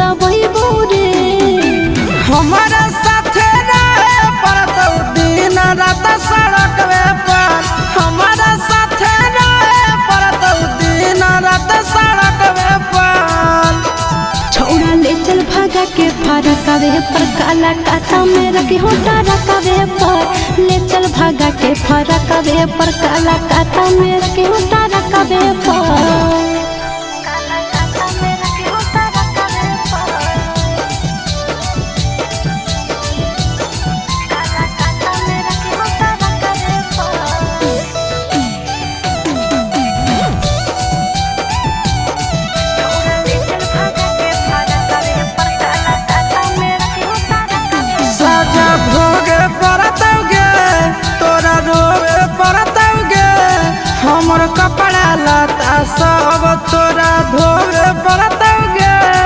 Dubai बोरे हमारा साथे रहे पड़तौ दिन रात सड़क पर। हमारा साथे रहे पड़तौ दिन रात सड़क पर। छौड़ा ले चल भागा के फरकवे पर काला काटा में रखी होटा रखवे पर ले चल भागा के फरकवे पर काला काटा में रखी होटा रखवे पर।